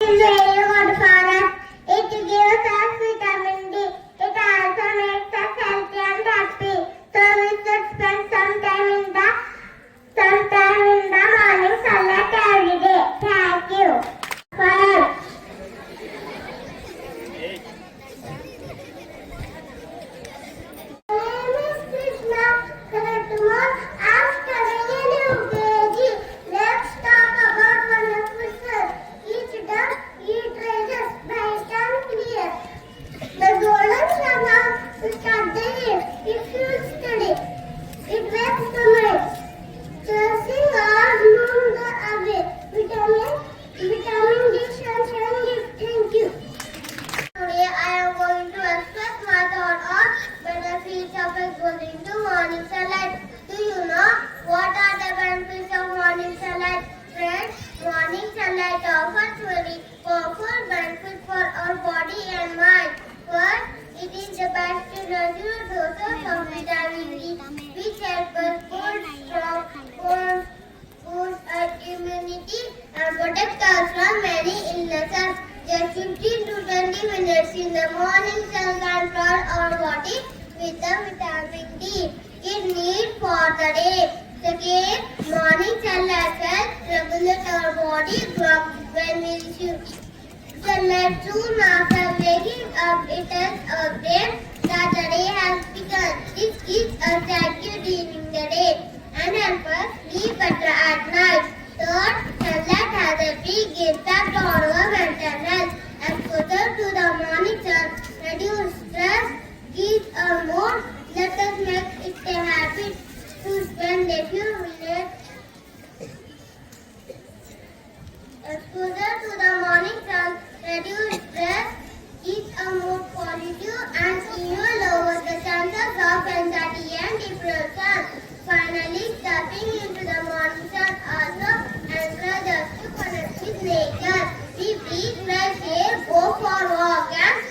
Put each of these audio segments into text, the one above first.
Is very good for us. It gives us vitamin D. It also makes us healthy and happy. So we should spend some time in the morning sunlight every day. Thank you. Bye. My name is Krishna. Tomorrow I'm studying in UKG. Let's talk about wonderful food. Eat duck, eat raises, bright and clear. The golden sun will start the year. It feels steady. It wakes the mind. Chasing all moon the away. Vitamin D sunshine gift. Thank you. Today I am going to express my thought on benefits of exposing to morning sunlight. Do you know what are the benefits of morning sunlight? Friends, morning sunlight offers very powerful benefits for our body and mind. First, it is the best to reduce doses of vitamin D, which helps us build strong bones, boost our immunity, and protect us from many illnesses. Just 15 to 20 minutes in the morning sun can flood our body with the vitamin D it needs for the day. Second, morning sunlight helps regulate our body clock when we receive sunlight soon after waking up. It tells our brain that the day has begun. This keeps us active during the day and helps us sleep better at night. Third, sunlight has a big impact on our mental health. Exposure to the morning sun reduces stress, keeps our mood. Let us make it a habit to spend a few minutes. Exposure to the morning sun reduces stress, keeps our mood positive, and even lowers the chances of anxiety and depression. Finally, stepping into the morning sun also encourages us to connect with nature. We breathe fresh air, go for a walk, and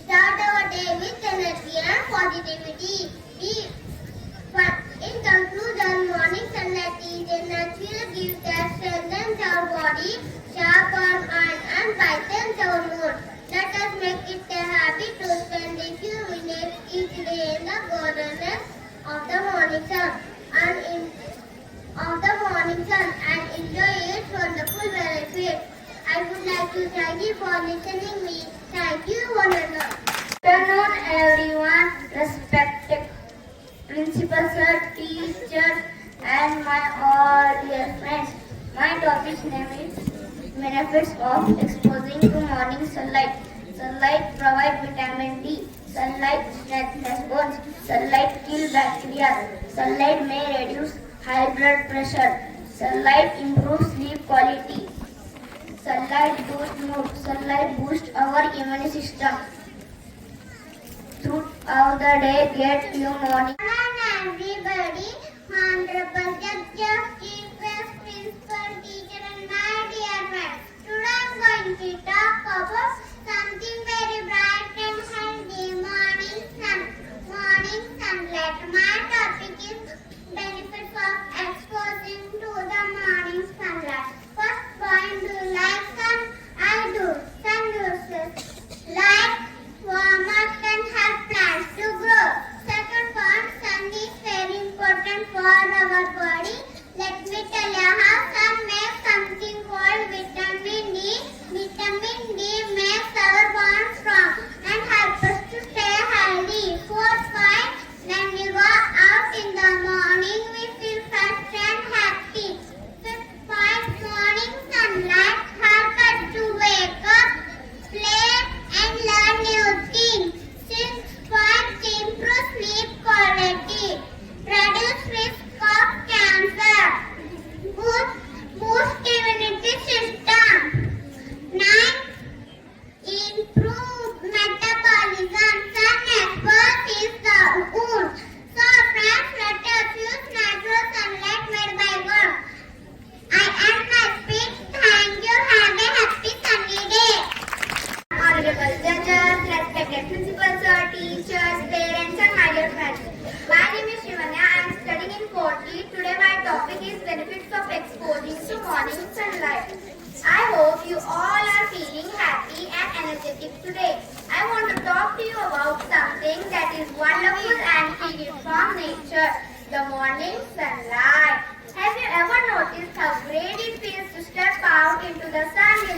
start our day with energy and positivity. In conclusion, morning sunlight is a natural gift that strengthens our body, sharpens our mind, and brightens our mood. Let us make it a habit to spend a few minutes each day in the goodness of the morning sun and enjoy its wonderful benefits. I would like to thank you for listening me. Thank you, one and all. Good afternoon, everyone. Respected principal sir, teachers, and my all dear friends. My topic name is benefits of exposing to morning sunlight. Sunlight provides vitamin D. Sunlight strengthens bones. Sunlight kills bacteria. Sunlight may reduce high blood pressure. Sunlight improves sleep quality. Sunlight boosts mood. Sunlight boosts our immune system. Throughout the day, get your morning. Hello everybody, Honorable Judges, Chief Guest, Principal, Teacher, and my dear friends. Today I am going to talk about something very bright and healthy, morning sunlight. My topic is benefits of exposing to the morning sunlight. First point, do you like sun? I do. Sun uses light, warmth, and help plants to grow. Second point, sun is very important for our body. Let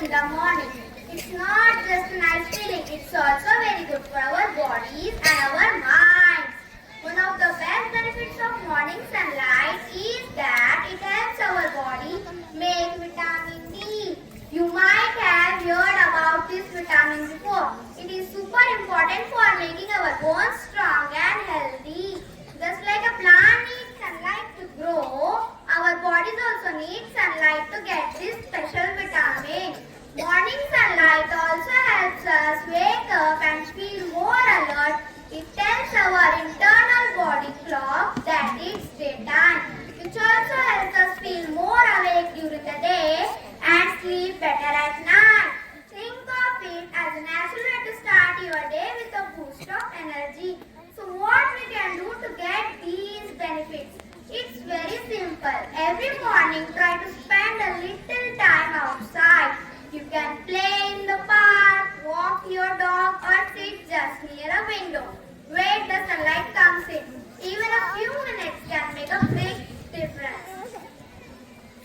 in the morning. It's not just a nice feeling, it's also very good for our bodies and our minds. One of the best benefits of morning sunlight is that it helps our body make vitamin D. You might have heard about this vitamin before. It is super important for making our bones strong and healthy. Just like a plant needs sunlight to grow, our bodies also need sunlight to get this special vitamin. Morning sunlight also helps us wake up and feel more alert. It tells our internal body clock that it's daytime, which also helps us feel more awake during the day and sleep better at night. Think of it as a natural way to start your day with a boost of energy. So what we can do to get these benefits? It's very simple. Every morning try to spend a little time outside. You can play in the park, walk your dog or sit just near a window. Wait the sunlight comes in. Even a few minutes can make a big difference.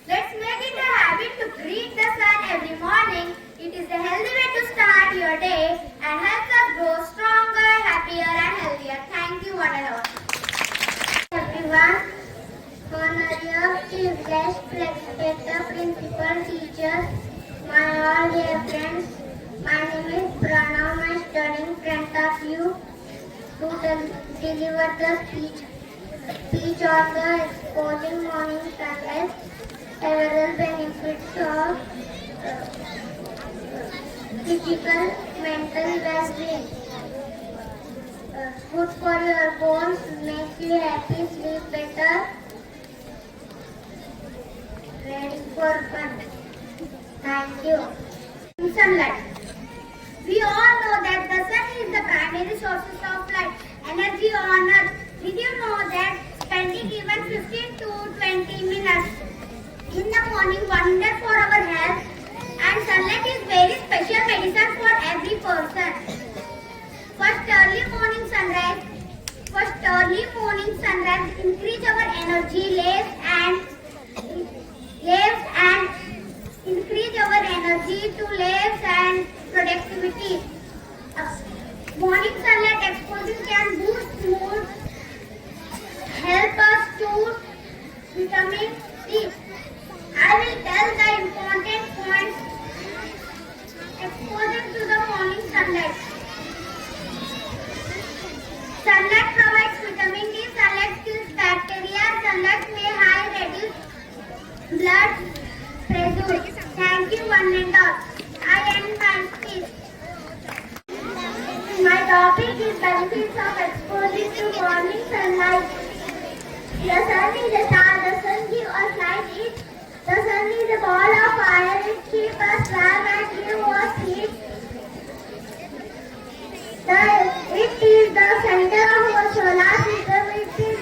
Let's make it a habit to greet the sun every morning. It is a healthy way to start your day and helps us grow stronger, happier and healthier. Thank you one and all. Everyone, honor chief guest, respect the principal, teachers, my all dear friends. My name is Pranav. I am studying in front of you to deliver the speech on the exposing morning sunlight, several benefits of physical, mental well-being. Good for your bones, makes you happy, sleep better, ready for fun. Thank you. Sunlight. We all know that the sun is the primary source of light, energy on earth. Did you know that spending even 15 to 20 minutes in the morning wonder for our health? And sunlight is very special medicine for every person. First early morning sunrise increase our energy levels and increase our energy to levels and productivity. Morning sunlight exposure can boost mood, help us to vitamin D. I will tell the important points. Exposure to the morning sunlight. Sunlight provides vitamin D. Sunlight kills bacteria. Sunlight may reduce blood pressure. Thank you one and all. I end my speech. My topic is benefits of exposure to morning sunlight. The sun is a star. The sun gives us light. The sun is a ball of fire. It keeps us warm and gives us heat. It is the center of our solar system. It is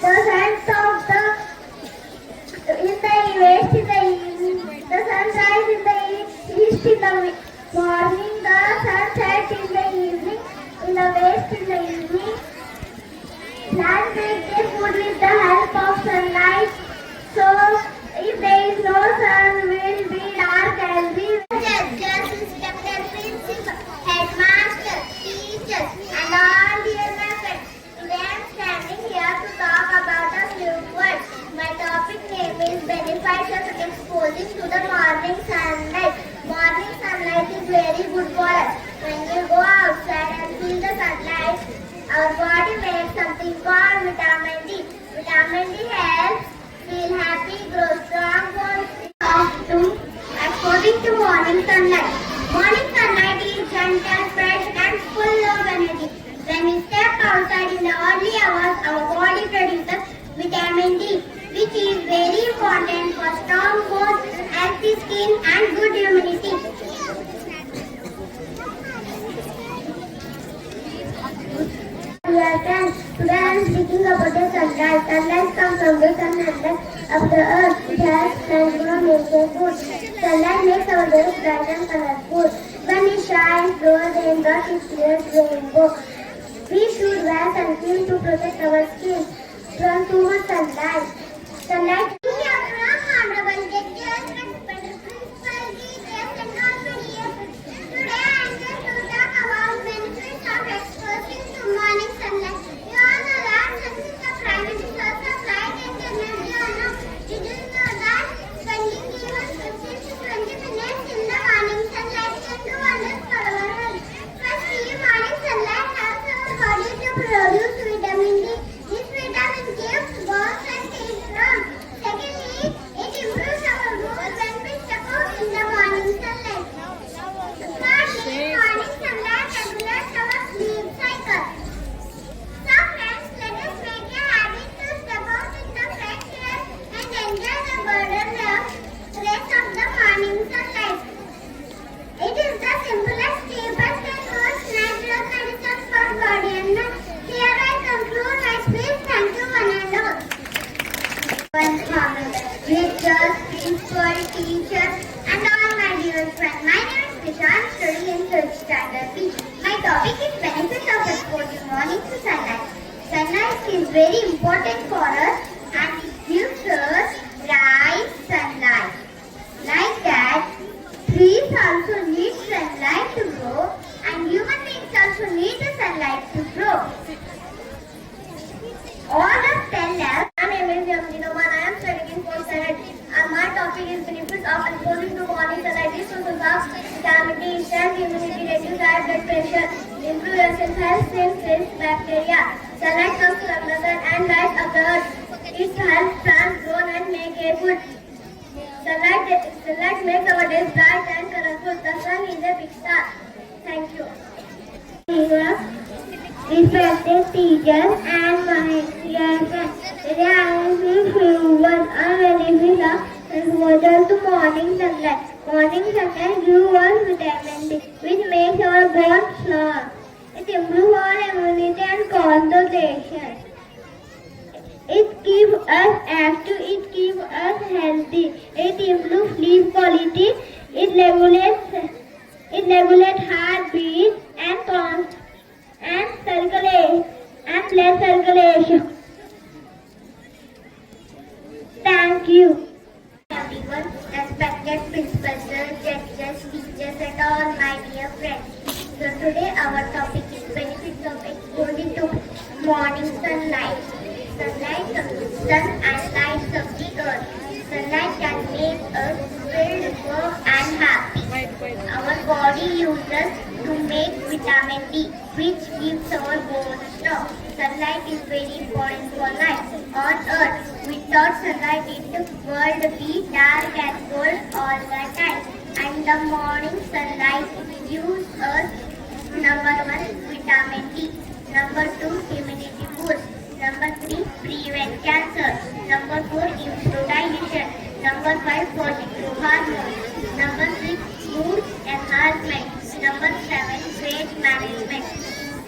the center of the west in the evening. The sun rises in the east in the morning. The sun sets in the evening. In the west in the evening. Plants make their food with the help of sunlight. So if there is no sun, will be dark and we judges, inspector, principal, headmaster, teachers, and all dear friends. Today I am standing here to talk about a few words. My topic name is benefits of exposing to the morning sunlight. Morning sunlight is very good for us. When we go outside and feel the sunlight, our body makes something called vitamin D. Vitamin D helps feel happy, grow strong, bones. According to morning sunlight. Morning sunlight is gentle, fresh and full of energy. When we step outside in the early hours, our body produces vitamin D, which is very important for strong bones, healthy skin and good immunity. Dear friends, today I am speaking about the sunlight. Sunlight comes from the sun and of the earth. It has transformed nature good. Sunlight makes our days bright and colorful. When it shines through the raindrops, it creates rainbow. We should wear sunscreen to protect our skin from too much sunlight. Sunlight. Honorable judges, respected principal, teachers, and all principal, teachers, and all my dear friends. My name is Nisha. I am studying in 3rd standard B. My topic is benefits of exposure morning to sunlight. Sunlight is very important for us and it gives us bright sunlight. Like that, trees also need sunlight to grow and human beings also need the sunlight to grow. All of tell us. My name is Yamini Noman. I am studying in 4th standard and my topic is benefits of exposing to morning sunlight is to survive vitamin D, strength immunity, reduce high blood pressure, improve your health, save bacteria. Sunlight comes from the sun and lights up the earth. It helps plants grow and make a food. Sunlight makes our days bright and colorful. The sun is a big star. Thank you. Respected teachers and my dear friends, today I will give you one benefit of exposure to morning sunlight. Morning sunlight gives us vitamin D, which makes our bones strong. It improves our immunity and concentration. It keeps us active, it keeps us healthy, it improves sleep quality, it regulates heartbeat and blood circulation. Thank you. Everyone, respected principals, judges, teachers, and all my dear friends. So today our topic is benefits of exposing to morning sunlight. Sunlight of the sun and lights of the earth. Sunlight can make us feel warm and happy. Our body uses to make vitamin D, which keeps our bones strong. Sunlight is very important for life on earth. Without sunlight, the world would be dark and cold all the time. And the morning sunlight gives us number 1 vitamin D, number 2 immunity boost, number 3 prevent cancer, number 4 improve digestion, number 5 positive hormones, number 6 mood enhancement, number 7 weight management,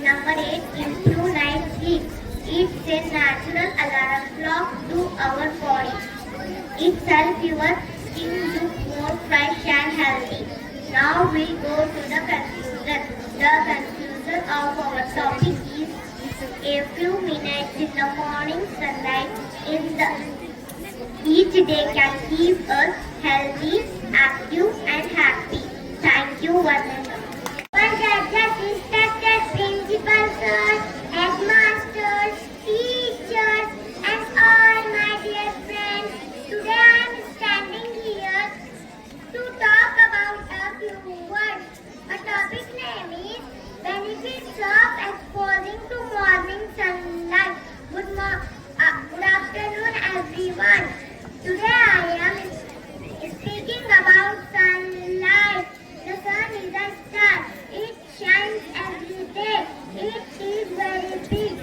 number 8 improve night sleep. It's a natural alarm clock to our body. It helps your skin look more fresh and healthy. Now we'll go to the conclusion. The conclusion of our topic is a few minutes in the morning sunlight each day can keep us healthy, active and happy. Thank you once again. Respected principals, sir, headmasters, teachers and all my dear friends. Today I am standing here to talk about a few words. A topic name is benefits of exposing to morning sunlight. Good afternoon everyone. Today I am speaking about sunlight. The sun is a star. It shines every day. It is very big.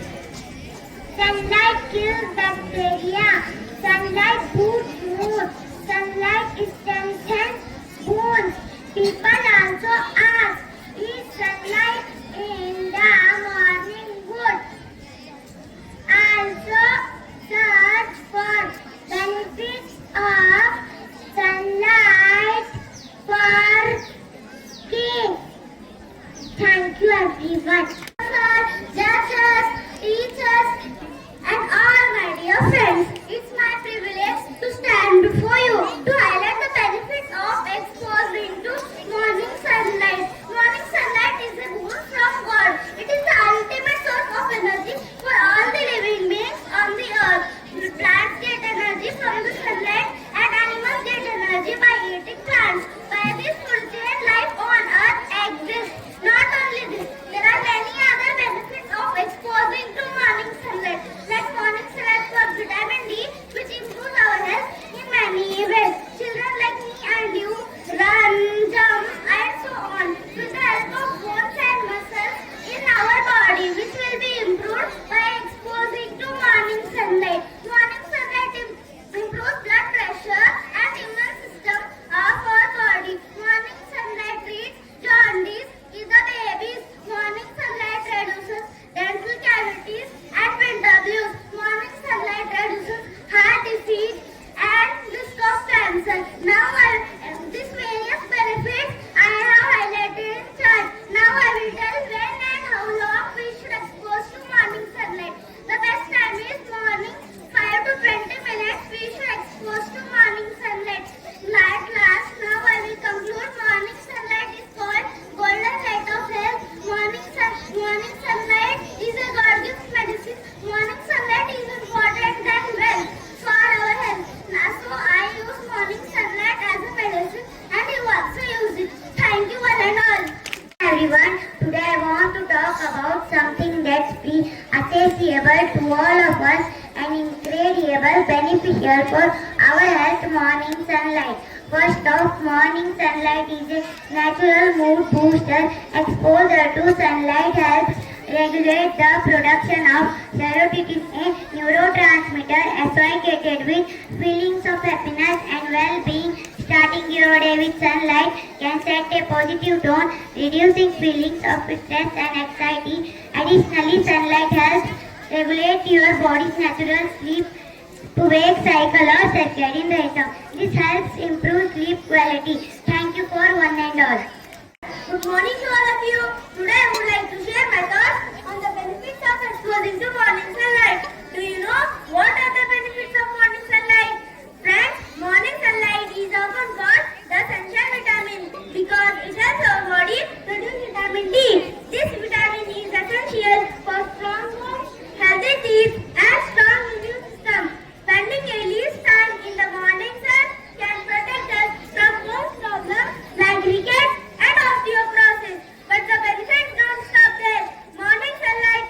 Sunlight kills bacteria. Sunlight boosts mood. Sunlight strengthens bones. People also ask, is sunlight in the morning good? Also search for benefits of sunlight for skin. Thank you everyone. Judges, teachers and all my dear friends, it's my privilege to stand before you to highlight the benefits of exposing to morning sunlight. Morning sunlight is a boon from God. It is the ultimate source of energy for all the living beings on the earth. Plants get energy from the sunlight and animals get energy by eating plants. By this food chain, life on earth exists. Not only this, there are many other benefits of exposing to morning sunlight. Like morning sunlight for vitamin D, everyone. Today I want to talk about something that's free, accessible to all of us and incredible beneficial for our health, morning sunlight. First off, morning sunlight is a natural mood booster. Exposure to sunlight helps regulate the production of serotonin, a neurotransmitter associated with feelings of happiness and well-being. Starting your day with sunlight can set a positive tone, reducing feelings of stress and anxiety. Additionally, sunlight helps regulate your body's natural sleep to wake cycle or circadian rhythm. This helps improve sleep quality. Thank you for one and all. Good morning to all of you. Today I would like to share my thoughts on the benefits of exposing to morning sunlight. Do you know what are the benefits of morning sunlight? Friends, morning sunlight is often called the sunshine vitamin because it helps our body produce vitamin D. This vitamin is essential for strong bones, healthy teeth and strong immune system. Spending a least time in the morning sun can protect us from most problems like rickets and osteoporosis. But the benefits don't stop there. Morning sunlight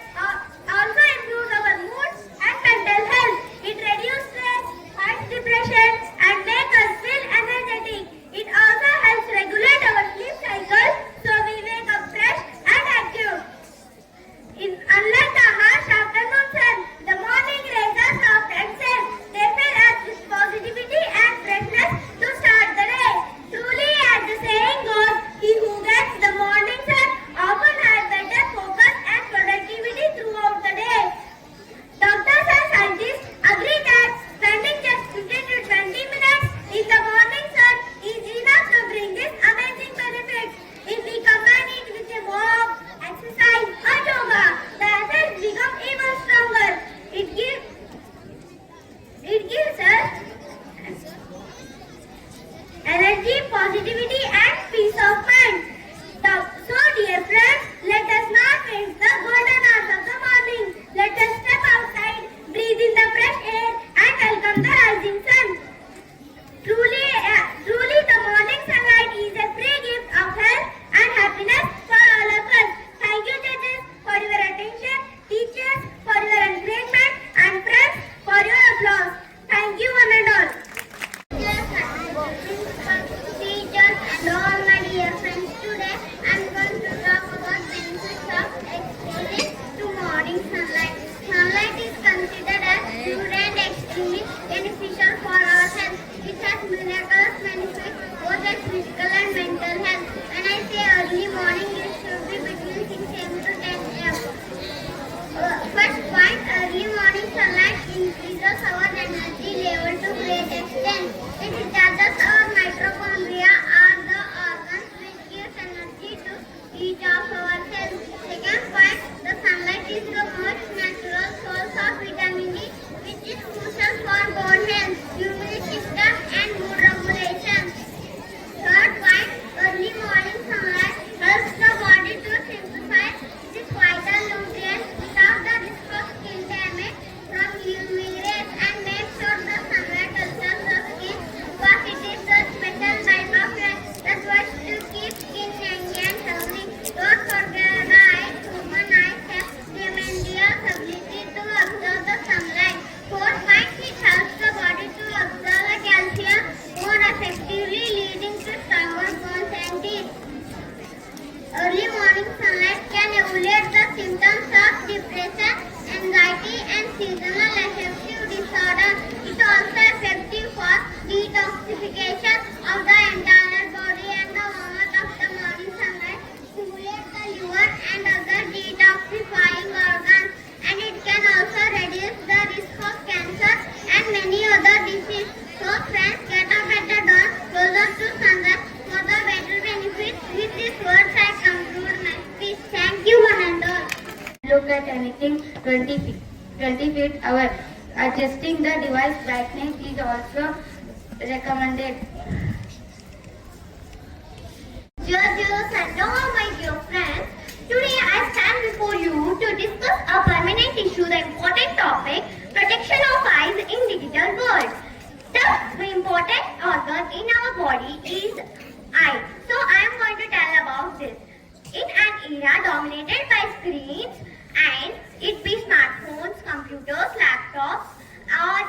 also improves our mood and mental health. It reduces stress, fights depression and makes us feel energetic. It also helps regulate our sleep cycle so we wake up fresh and active. Unlike the harsh afternoon sun, the morning rays are soft and safe. They fill us with positivity and freshness to start the day. Truly, as the saying goes, he who gets the morning sun often has better focus and productivity throughout the day. Doctors and scientists agree that spending just 15 to 20 minutes in the morning sun is enough to bring these amazing benefits. If we combine it with a walk, exercise or yoga, the effects become even stronger. It gives us energy, positivity and peace of mind. So dear friends, let us not waste the golden hours of the morning. Let us step outside, breathe in the fresh air and welcome the rising sun. Truly the morning sunlight is a free gift of health and happiness for all of us. Thank you judges for your attention, teachers for your encouragement and friends for your applause. Thank you one and all. Teachers and all my dear friends, today I am going to talk about benefits of exposing to morning sunlight. Sunlight is considered as pure and extremely beneficial for our health. It has miraculous benefits both as physical and mental health. When I say early morning, it should be between 6 a.m. to 10 a.m. First point, early morning sunlight increases our energy level to great extent. It recharges our mitochondria are the organs which gives energy to each of our cells. Second point, the sunlight is the most natural source of vitamin D, which is crucial for bone health, immune system and mood regulation. Third point, early morning sunlight helps the body to synthesize this vital nutrient without the risk of skin damage from UV rays and make sure the sunlight touches the skin because it is a special type of light that works to keep skin young and healthy. Don't forget the eyes. Human eyes have tremendous ability to absorb the sunlight. Fourth point, it helps the body to absorb the calcium more effectively, leading to stronger bones and teeth. Early morning sunlight can alleviate the symptoms of depression, anxiety and seasonal affective disorder. It also effective for detoxification of the entire body, and the warmth of the morning sunlight stimulates the liver and other detoxifying organs, and it can also reduce the risk of cancer and many other diseases. So friends, get up at the dawn closer to sunrise for the better benefits. With these words I conclude my speech. Thank you one and all. Look at anything 20 feet away. Adjusting the device brightness is also recommended. Dear viewers and all my dear friends, today I stand before you to discuss a permanent issue, the important topic, protection of eyes in digital world. The important organ in our body is eye. So I am going to tell about this. In screens, and it be smartphones, computers, laptops, or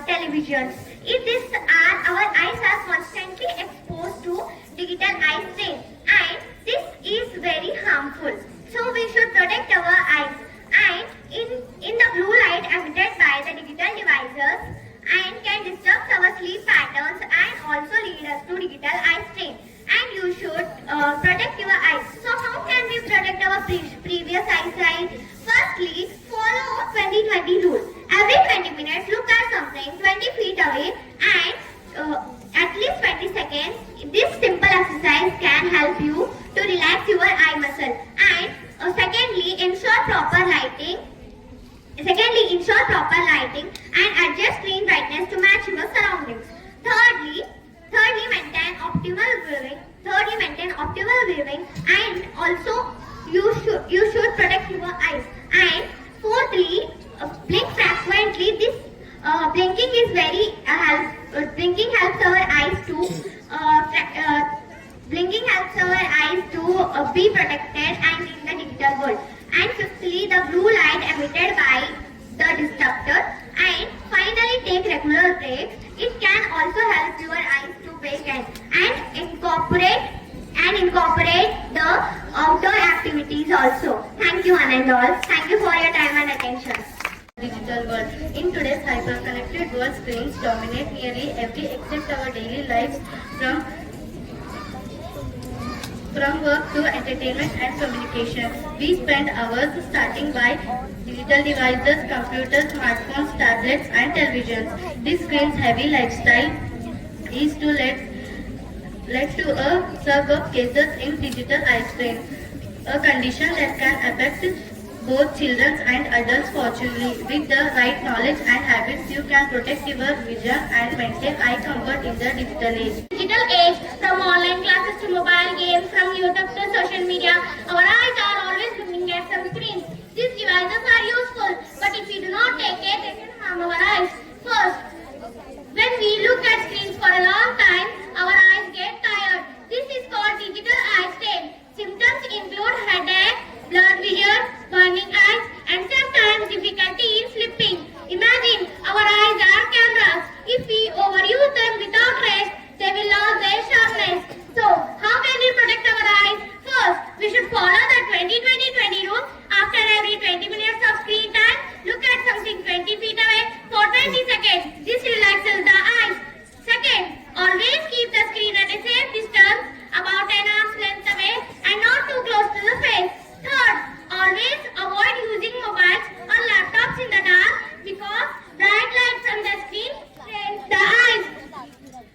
televisions. If this are our eyes are constantly exposed to digital eye strain, and this is very harmful. So we should protect our eyes. And in the blue light emitted by the digital devices and can disrupt our sleep patterns and also lead us to digital eye strain. And you should protect your eyes. So how can we protect our previous eyesight? Firstly, follow 20-20 rule. Every 20 minutes, look at something 20 feet away and at least 20 seconds. This simple exercise can help you to relax your eye muscle. And secondly, ensure proper lighting. And adjust screen brightness to match your surroundings. Thirdly, maintain optimal viewing, and also you should protect your eyes. And fourthly, blink frequently. This blinking is very blinking helps our eyes to be protected and in the digital world. And fifthly, the blue light emitted by the disruptor. And finally, take regular breaks. It can also help your eyes to wake and incorporate the outdoor activities also. Thank you, one and all. Thank you for your time and attention. Digital world. In today's hyper-connected world, screens dominate nearly every aspect of our daily lives, from work to entertainment and communication. We spend hours starting by digital devices, computers, smartphones, tablets, and televisions. This screen's heavy lifestyle is to led to a surge of cases in digital eye strain, a condition that can affect both children and adults. Fortunately, with the right knowledge and habits, you can protect your vision and maintain eye comfort in the digital age. Digital age, from online classes to mobile games, from YouTube to social media, our eyes are always looking at some screens. These devices are useful, but if we do not take care, they can harm our eyes. First, when we look at screens for a long time, our eyes get tired. This is called digital eye strain. Symptoms include headache, blurred vision, burning eyes, and sometimes difficulty in sleeping. Imagine our eyes are cameras. If we overuse them without rest, they will lose their sharpness. So, how can we protect our eyes? First, we should follow the 20-20-20 rule. After every 20 minutes of screen time, look at something 20 feet away for 20 seconds. This relaxes the eyes. Second, always keep the screen at a safe distance, about an arm's length away and not too close to the face. Third, always avoid using mobiles or laptops in the dark because bright light from the screen strains the eyes.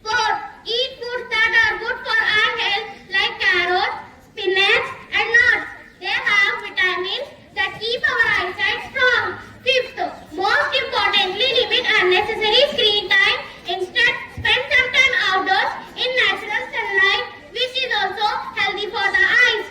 Fourth, eat foods that are good for eye health like carrots, spinach and nuts. They have vitamins that keep our eyesight strong. Fifth, most importantly, limit unnecessary screen time. Instead, spend some time outdoors in natural sunlight, which is also healthy for the eyes.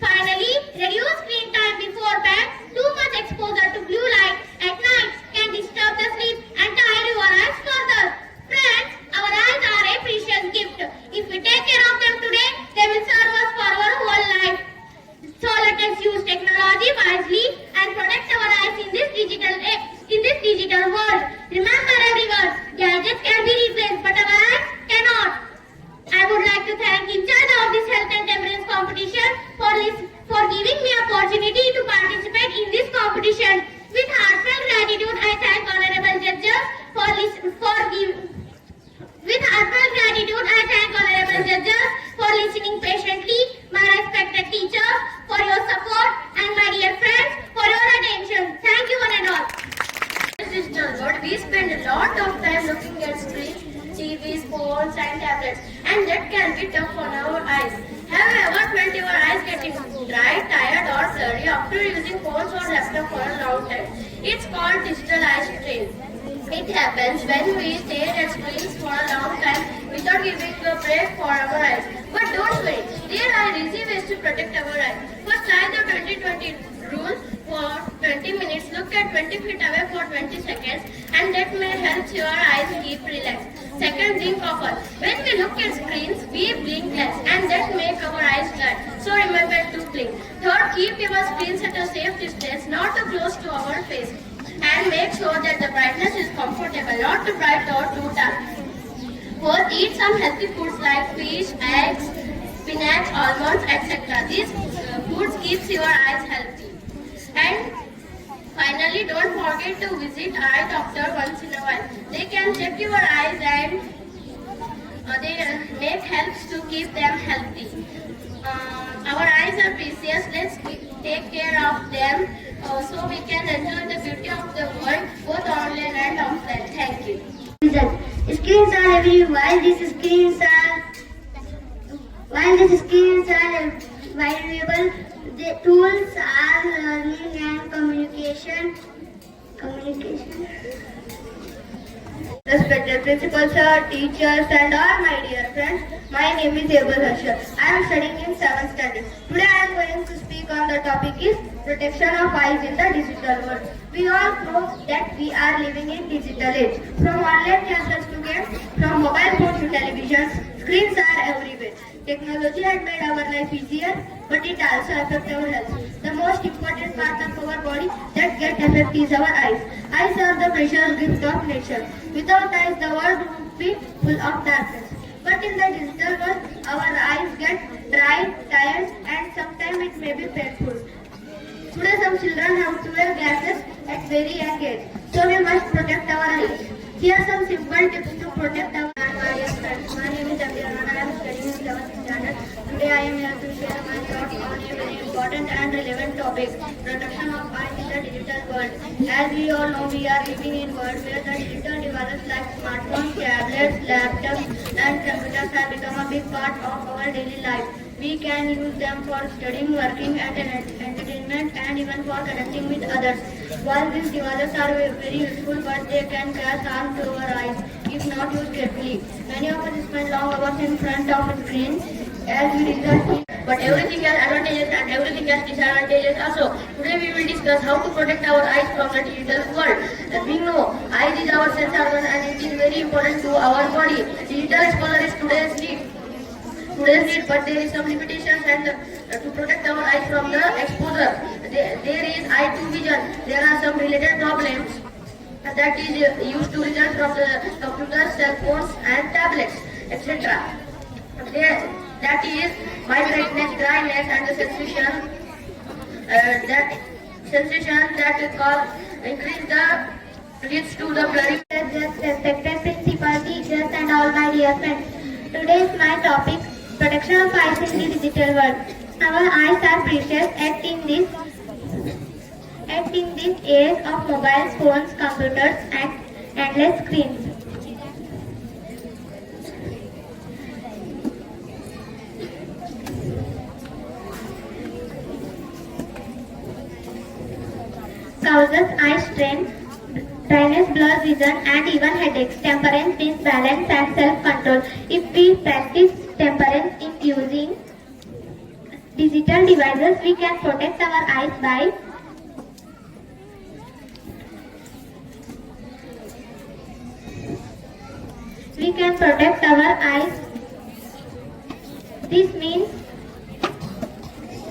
Finally, reduce screen time before bed. Too much exposure to blue light at night can disturb the sleep and tire your eyes further. Friends, our eyes are a precious gift. If we take care of them today, they will serve us for our whole life. So let us use technology wisely and protect our eyes in this digital world. Remember everyone, gadgets can be replaced, but our eyes cannot. I would like to thank in charge of this health and temperance competition for giving me opportunity to participate in this competition. With heartfelt gratitude, I thank honorable judges for listening patiently, my respected teachers for your support, and my dear friends for your attention. Thank you one and all. Digital world, we spend a lot of time looking at screens, TVs, phones and tablets, and that can be tough on our eyes. Have you ever felt your eyes getting dry, tired or blurry after using phones or laptop for a long time? It's called digital eye strain. It happens when we stare at screens for a long time without giving a break for our eyes. But don't worry, there are easy ways to protect our eyes. First, try the 20-20 rule. For 20 minutes, look at 20 feet away for 20 seconds, and that may help your eyes keep relaxed. Second, blink often. When we look at screens, we blink less, and that makes our eyes dry. So remember to blink. Third, keep your screens at a safe distance, not too close to our face. And make sure that the brightness is comfortable, not too bright or too dark. Fourth, eat some healthy foods like fish, eggs, spinach, almonds, etc. These foods keeps your eyes healthy. And finally, don't forget to visit eye doctor once in a while. They can check your eyes and they make helps to keep them healthy. Our eyes are precious. Let's take care of them so we can enjoy the beauty of the world, both online and offline. Thank you. Screens are everywhere. While these screens are valuable, the tools are learning and communication. Respected principal sir, teachers and all my dear friends, my name is Abel Harshal. I am studying in 7th standard. Today I am going to speak on the topic is protection of eyes in the digital world. We all know that we are living in digital age. From online classes to games, from mobile phones to televisions, screens are everywhere. Technology has made our life easier, but it also affects our health. The most important part of our body that gets affected is our eyes. Eyes are the precious gift of nature. Without eyes, the world would be full of darkness. But in the digital world, our eyes get dry, tired, and sometimes it may be painful. Today, some children have to wear glasses at very young age, so we must protect our eyes. Here are some simple tips to protect our eyes. My name is Abhiran and I am studying in 7th standard. Today I am here to share my thoughts on a very important and relevant topic, protection of eyes in the digital world. As we all know, we are living in a world where the digital devices like smartphones, tablets, laptops and computers have become a big part of our daily life. We can use them for studying, working, and entertainment, and even for connecting with others. While these devices are very useful, but they can cause harm to our eyes if not used carefully. Many of us spend long hours in front of a screen as we result. But everything has advantages and everything has disadvantages also. Today we will discuss how to protect our eyes from the digital world. As we know, eyes is our sense organ and it is very important to our body. Digital exposure is today's need, but there is some limitations and to protect our eyes from the exposure. There is eye to vision. There are some related problems that is used to result from the computers, cell phones and tablets, etc. That is mild brightness, dryness and the sensation that cause increase the leads to the blurry. Respected principal, teachers and all my dear friends. Today is my topic, protection of eyes in the digital world. Our eyes are precious at in this age of mobile phones, computers and endless screens. Causes eye strain, dryness, blurred vision and even headaches. Temperance means balance and self-control. If we practice temperance in using digital devices, we can protect our eyes by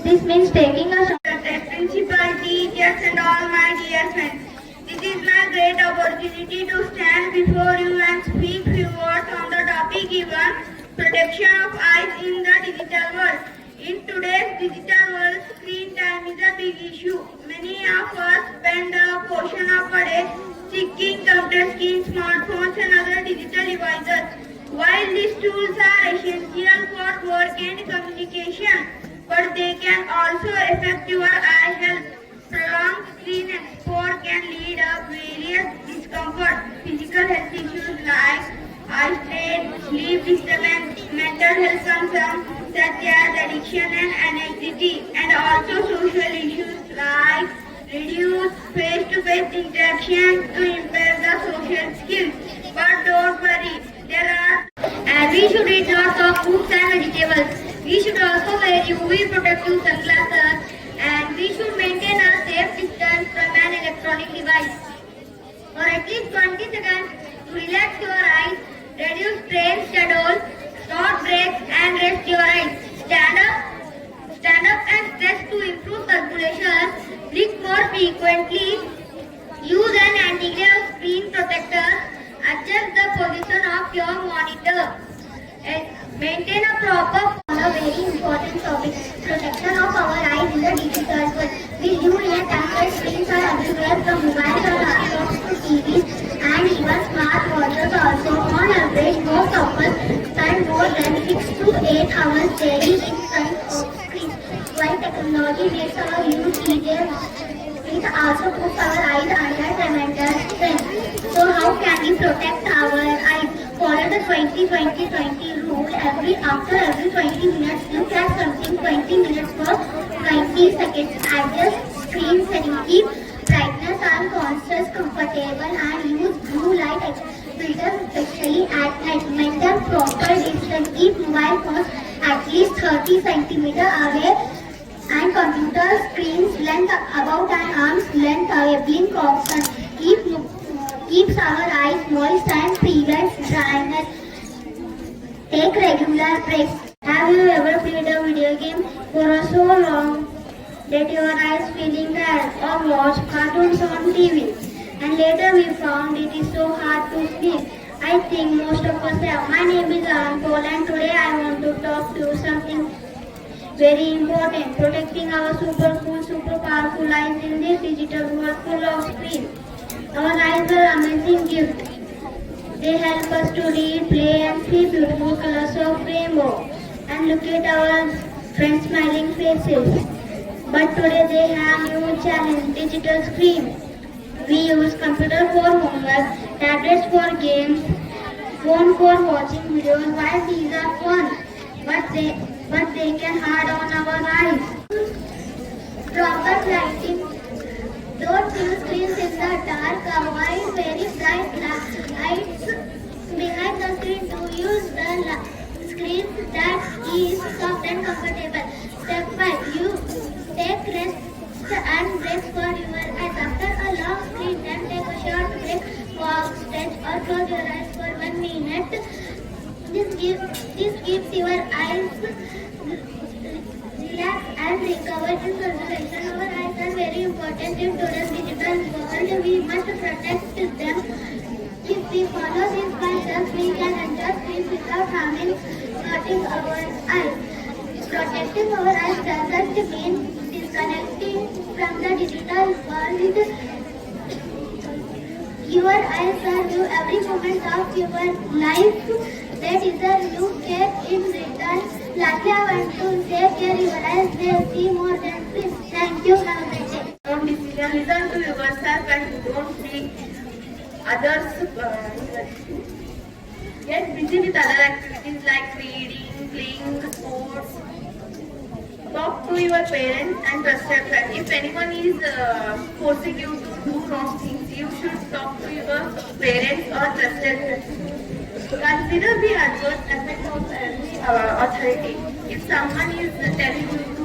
This means taking a shot. Principal, teachers and all my dear friends. This is my great opportunity to stand before you and speak few words on the topic given, protection of eyes in the digital world. In today's digital world, screen time is a big issue. Many of us spend a portion of a day checking computer screens, smartphones and other digital devices. While these tools are essential for work and communication, but they can also affect your eye health. Prolonged screen exposure can lead to various discomfort, physical health issues like eye strain, sleep disturbance, mental health concerns such as addiction and anxiety, and also social issues like reduced face-to-face interaction to impair the social skills. But don't worry, and we should eat lots of fruits and vegetables. We should also wear UV protective sunglasses and we should maintain a safe distance from an electronic device. For at least 20 seconds to relax your eyes, reduce strain schedule, short breaks and rest your eyes. Stand up and stretch to improve circulation. protection of our eyes in the digital world. We live in a time where screens are everywhere, from mobiles or laptops to TVs and even smart watches also. On average, most of us spend more than 6 to 8 hours daily in front of screens. While technology makes our use easier, it also puts our eyes under tremendous strain. So how can we protect our eyes? Follow the 20-20-20 rule. After every 20 minutes, look at something 20 minutes for 20 seconds. Adjust screen setting. Keep brightness and contrast comfortable and use blue light filters especially at night. Maintain proper distance. Keep mobile phones at least 30 centimeters away and computer screens length about an arm's length away. Blink often. Keeps our eyes moist and prevents dryness. Take regular breaks. Have you ever played a video game for so long that your eyes feeling bad, or watched cartoons on TV and later we found it is so hard to sleep? I think most of us have. My name is Anpol and today I want to talk to you something very important. Protecting our super cool, super powerful eyes in this digital world full of screens. Our eyes are amazing gifts. They help us to read, play and see beautiful colors of rainbow. And look at our friends' smiling faces. But today they have new challenge, digital screen. We use computer for homework, tablets for games, phone for watching videos. While these are fun, but they can hurt on our eyes. Proper lighting. Don't use screens in the dark. Avoid very bright lights behind the screen. To use the screen that is soft and comfortable. Step 5. You take rest and breaks for your eyes. After a long screen time, take a short break, walk, stretch or close your eyes for 1 minute. This keeps your eyes relax and recover in concentration. Our eyes are very important in today's digital world. We must protect them. If we follow these guidelines, we can enjoy screens without hurting our eyes. Protecting our eyes doesn't mean disconnecting from the digital world. Your eyes are you every moment of your life. They deserve you care in return. Lastly, I want to say care your eyes. They see more than this. Thank you. Have a great day. Don't decision. Listen to yourself and don't see others. Get busy with other activities like reading, playing sports. Talk to your parents and trusted friends. If anyone is forcing you to do wrong things, you should talk to your parents or trusted friends. Consider the adverse effect of every authority. If someone is telling you to do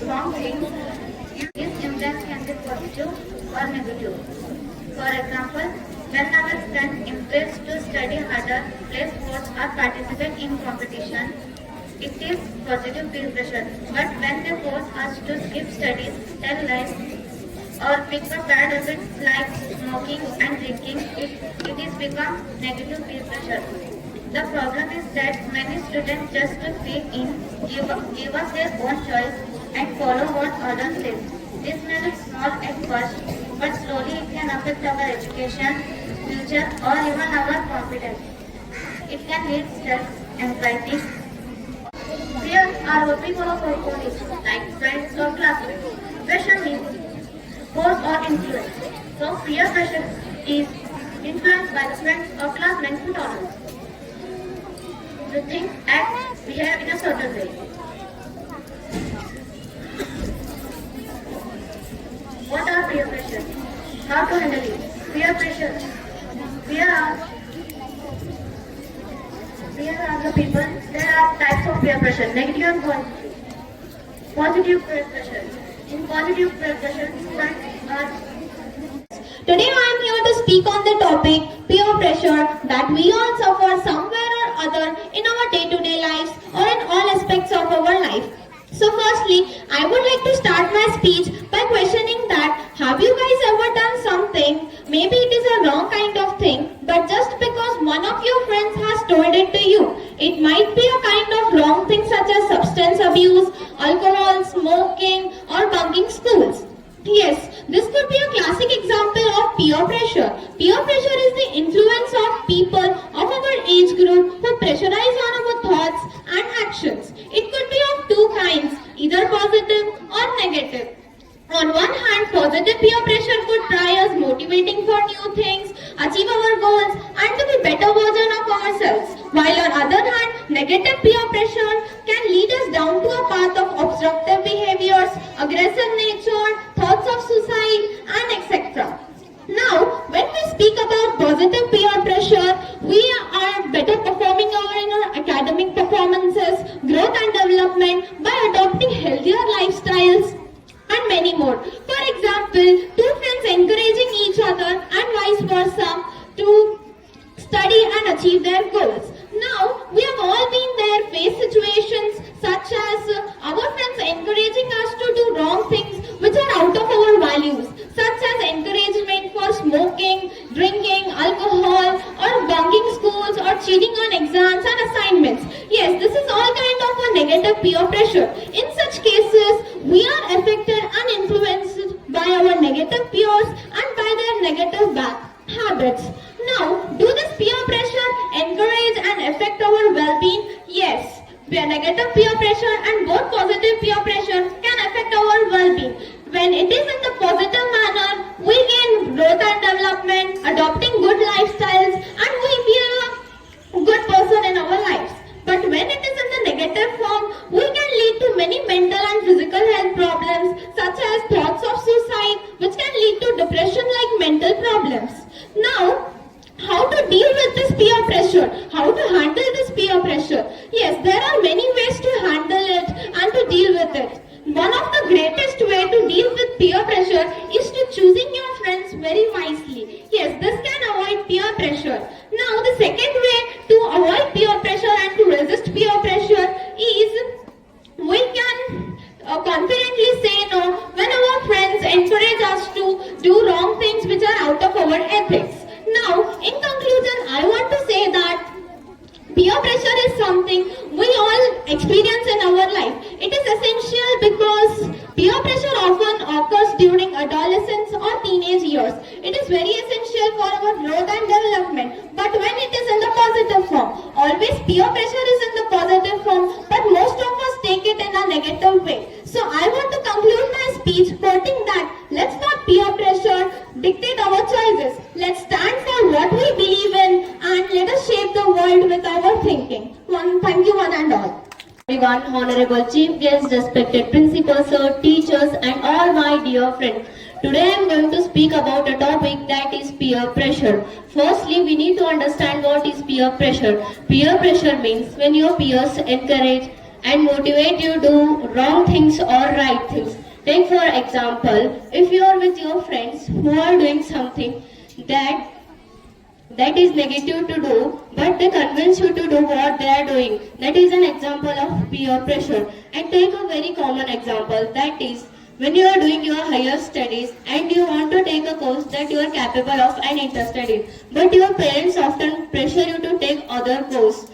wrong things, its impact can be positive or negative. For example, when our friends impressed to study harder, play sports or participate in competition, it is positive peer pressure. But when they force us to skip studies, tell lies, or pick up bad habits like smoking and drinking, it is become negative peer pressure. The problem is that many students just to fit in give up their own choice and follow what others say. This may look small at first, but slowly it can affect our education, future or even our confidence. It can lead stress, anxiety, fear or opening of opponents like friends or classmates. Pressure means force or influence. So peer pressure is influenced by the friends or classmates who taught us to think, act, behave in a certain way. What are peer pressure? How to handle it? Peer pressure. Peer are the people. There are types of peer pressure: negative and positive. Positive peer pressure. In positive peer pressure, friends are. Today I am here to speak on the topic peer pressure that we all suffer somewhere or other in our day-to-day lives or in all aspects of our life. So firstly, I would like to start my speech by are questioning that, have you guys ever done something? Maybe it is a wrong kind of thing, but just because one of your friends has told it to you, it might be a kind of wrong thing such as substance abuse, alcohol, smoking, or bunking schools. Yes, this could be a classic example of peer pressure. Peer pressure is the influence of people of our age group who pressurize on our thoughts and actions. It could be of two kinds, either positive or negative. On one hand, positive peer pressure could try us motivating for new things, achieve our goals, and to be better version of ourselves. While on other hand, negative peer pressure can lead us down to a path of obstructive behaviors, aggressive nature, thoughts of suicide, and etc. Now, when we speak about positive peer pressure, we are better performing in our academic performances, growth and development by adopting healthier lifestyles and many more. For example, two friends encouraging each other and vice versa to study and achieve their goals. Now, we have all been there, faced situations such as our friends encouraging us to do wrong things which are out of our values, such as encouragement for smoking, drinking, alcohol, or bunking schools, or cheating on exams and assignments. Yes, this is all kind of a negative peer pressure. In such cases, we are affected and influenced by our negative peers and by their negative bad habits. Now, do this peer pressure encourage and affect our well-being? Yes. Negative peer pressure and both positive peer pressure can affect our well-being. When it is in the positive manner, we gain growth and development, adopting good lifestyles, and we feel a good person in our lives. But when it is in the negative form, we can lead to many mental and physical health problems such as thoughts of suicide, which can lead to depression like mental problems. Now, how to deal with this peer pressure? How to handle this peer pressure? Yes, there are many ways to handle it and to deal with it. One of the greatest way to deal with peer pressure is to choosing your friends very wisely. Yes, this can avoid peer pressure. Now, the second way to avoid peer pressure and to resist peer pressure is we can confidently say no when our friends encourage us to do wrong things which are out of our ethics. Now, in conclusion, I want to say that peer pressure is something we all experience in our life. It is essential because peer pressure often occurs during adolescence or teenage years. It is very essential for our growth and development. But when it is in the positive form, always peer pressure is in the positive form, but most of us take it in a negative way. So I want to conclude my speech quoting that let's not peer pressure dictate our choices. Let's stand for what we believe in and let us shape the world with our thinking. Thank you one and all. Everyone, honorable chief guests, respected principals, sir, teachers, and all my dear friends. Today I am going to speak about a topic that is peer pressure. Firstly, we need to understand what is peer pressure. Peer pressure means when your peers encourage and motivate you to do wrong things or right things. Take for example, if you are with your friends who are doing something that is negative to do, but they convince you to do what they are doing. That is an example of peer pressure. And take a very common example, that is when you are doing your higher studies and you want to take a course that you are capable of and interested in, but your parents often pressure you to take other course.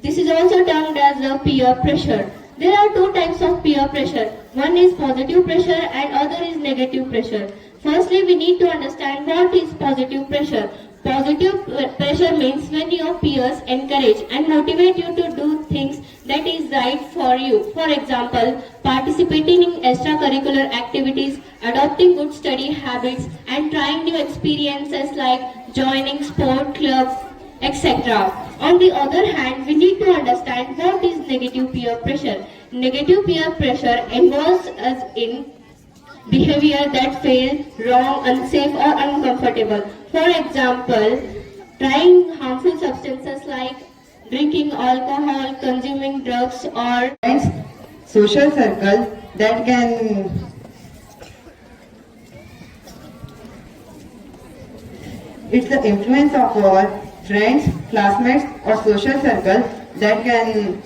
This is also termed as the peer pressure. There are two types of peer pressure. One is positive pressure and other is negative pressure. Firstly, we need to understand what is positive pressure. Positive pressure means when your peers encourage and motivate you to do things that is right for you. For example, participating in extracurricular activities, adopting good study habits, and trying new experiences like joining sport clubs, etc. On the other hand, we need to understand what is negative peer pressure. Negative peer pressure involves us in behavior that feels wrong, unsafe or uncomfortable. For example, trying harmful substances like drinking alcohol, consuming drugs or social circle that can it's the influence of our friends, classmates or social circle that can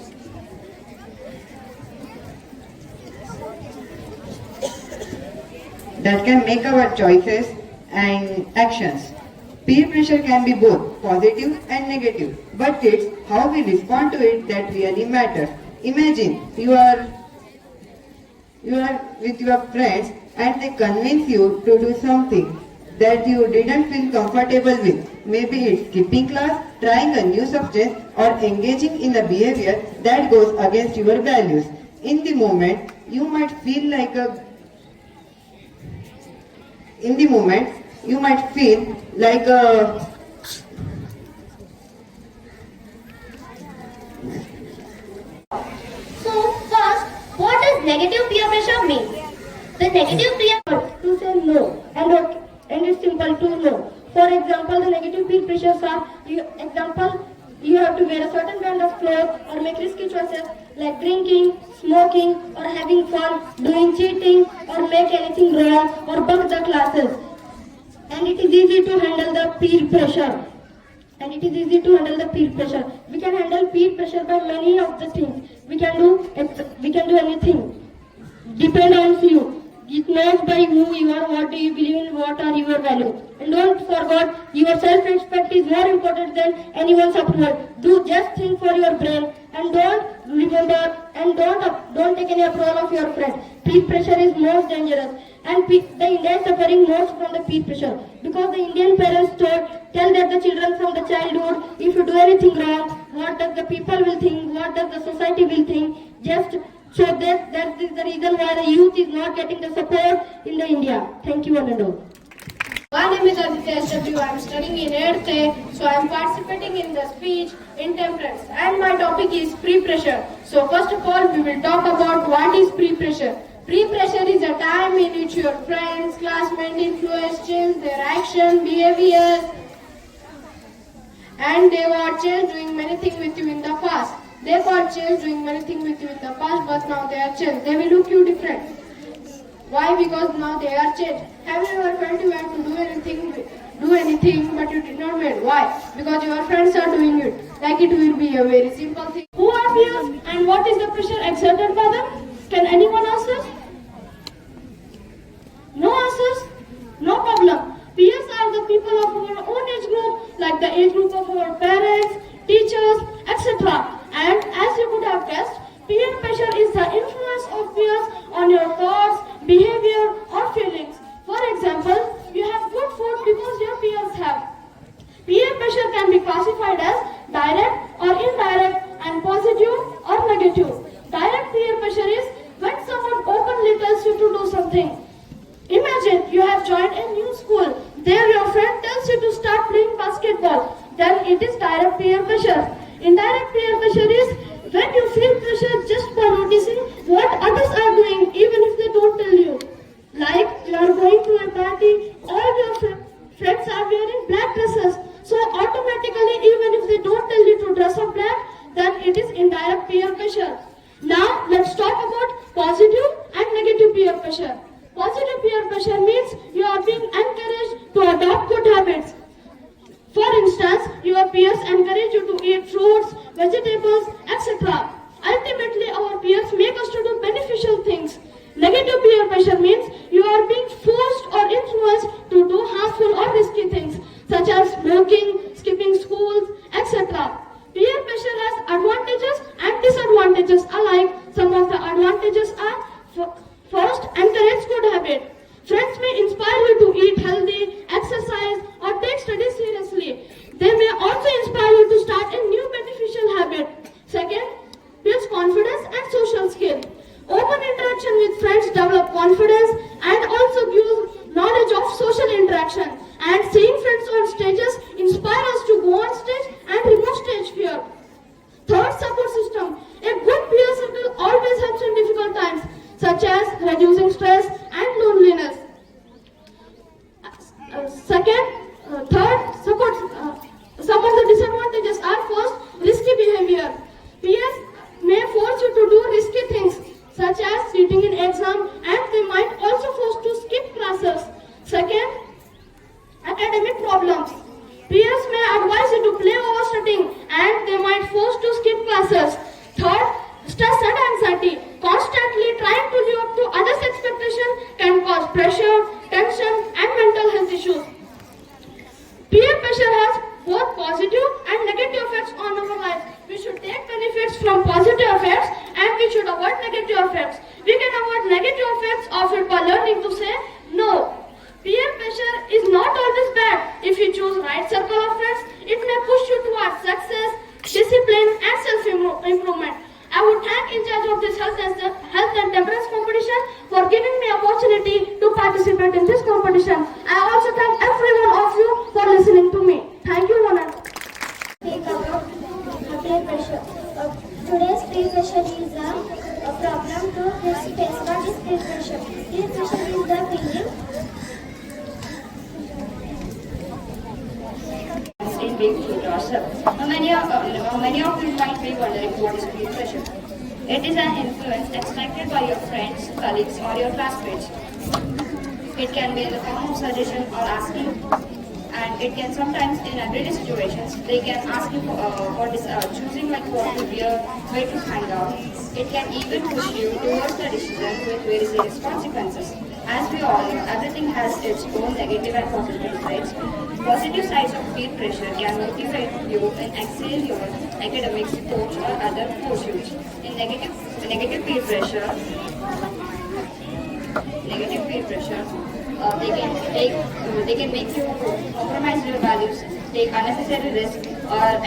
that can make our choices and actions. Peer pressure can be both positive and negative, but it's how we respond to it that really matters. Imagine you are with your friends and they convince you to do something that you didn't feel comfortable with. Maybe it's skipping class, trying a new substance, or engaging in a behavior that goes against your values. In the moment, you might feel like a in the moment, you might feel like a So first, what does negative peer pressure mean? The negative peer to say no, and it's simple to no. For example, the negative peer pressures are you have to wear a certain brand of clothes or make risky choices like drinking, smoking, or having fun, doing cheating, or make anything wrong, or bunk the classes. And it is easy to handle the peer pressure. We can handle peer pressure by many of the things. We can do anything. Depend on you. It knows by who you are, what do you believe in, what are your values. And don't forget, your self-respect is more important than anyone's approval. Do just think for your brain and don't take any approval of your friend. Peer pressure is most dangerous, and the India is suffering most from the peer pressure because the Indian parents tell that the children from the childhood, if you do anything wrong, what does the people will think, what does the society will think. So that is the reason why the youth is not getting the support in the India. Thank you, one and all. My name is Aditya SW. I am studying in 8th A, so I am participating in the speech intemperance, and my topic is peer pressure. So first of all, we will talk about what is peer pressure. Peer pressure is a time in which your friends, classmates influence change their action, behaviors, and they were changed doing many things with you in the past. They got changed doing many things with you in the past, but now they are changed. They will look you different. Why? Because now they are changed. Have you ever felt you had to do anything, but you did not made? Why? Because your friends are doing it. Like it will be a very simple thing. Who are peers and what is the pressure exerted by them? Can anyone answer? No answers? No problem. Peers are the people of our own age group, like the age group of our parents, teachers, etc. And as you could have guessed, peer pressure is the influence of peers on your thoughts, behavior, or feelings. For example, you have good food because your peers have. Peer pressure can be classified as direct or indirect and positive or negative. Direct peer pressure is when someone openly tells you to do something. Imagine you have joined a new school. There your friend tells you to start playing basketball. Then it is direct peer pressure. Indirect peer pressure is when you feel pressure just by noticing what others are doing even if they don't tell you. Like you are going to a party, all your friends are wearing black dresses. So automatically even if they don't tell you to dress up black, then it is indirect peer pressure. Now let's talk about positive and negative peer pressure. Positive peer pressure means you are being encouraged to adopt good habits. For instance, your peers encourage you to eat fruits, vegetables, etc. Ultimately, our peers make us to do beneficial things. Negative peer pressure means you are being forced or influenced to do harmful or risky things, such as smoking, skipping schools, etc. Peer pressure has advantages and disadvantages alike. Some of the advantages are, first, encourage good habits. Friends may inspire you to eat healthy, exercise, or take studies seriously. They may also inspire you to start a new beneficial habit. Second, builds confidence and social skill. Open interaction with friends develop confidence and also gives knowledge of social interaction. And seeing friends on stages inspire us to go on stage and remove stage fear. Third, support system. A good peer circle always helps in difficult times, such as reducing stress and loneliness. Third, support. Some of the disadvantages are first, risky behavior. Peers may force you to do risky things, such as cheating in exam, and they might also force to skip classes. Second, academic problems. Peers may advise you to play over studying, and they might force to skip classes. Third, stress and anxiety. Constantly trying to live up to others' expectations can cause pressure, effects of it by learning to say no. Peer pressure is not always bad. If you choose right circle of friends, it may push you towards success, discipline and self-improvement. I would thank in charge of this health and temperance competition for giving me opportunity to participate in this competition. I also thank every one of you for listening to me. Thank you one and all. Speak about peer pressure. Today's peer pressure is a problem to face. What is peer pressure? Peer pressure is the feeling In being true to ourselves. Many of you might be wondering what is peer pressure. It is an influence expected by your friends, colleagues, or your classmates. It can be in the form of suggestion or asking, and it can sometimes in everyday situations. They can ask you for choosing like what to wear, where to hang out. It can even push you towards the decision with very serious consequences. As we all know, everything has its own negative and positive sides. Positive sides of peer pressure can motivate you and excel your academics, sports, or other pursuits. In negative peer pressure, they can make you compromise your values, take unnecessary risks, or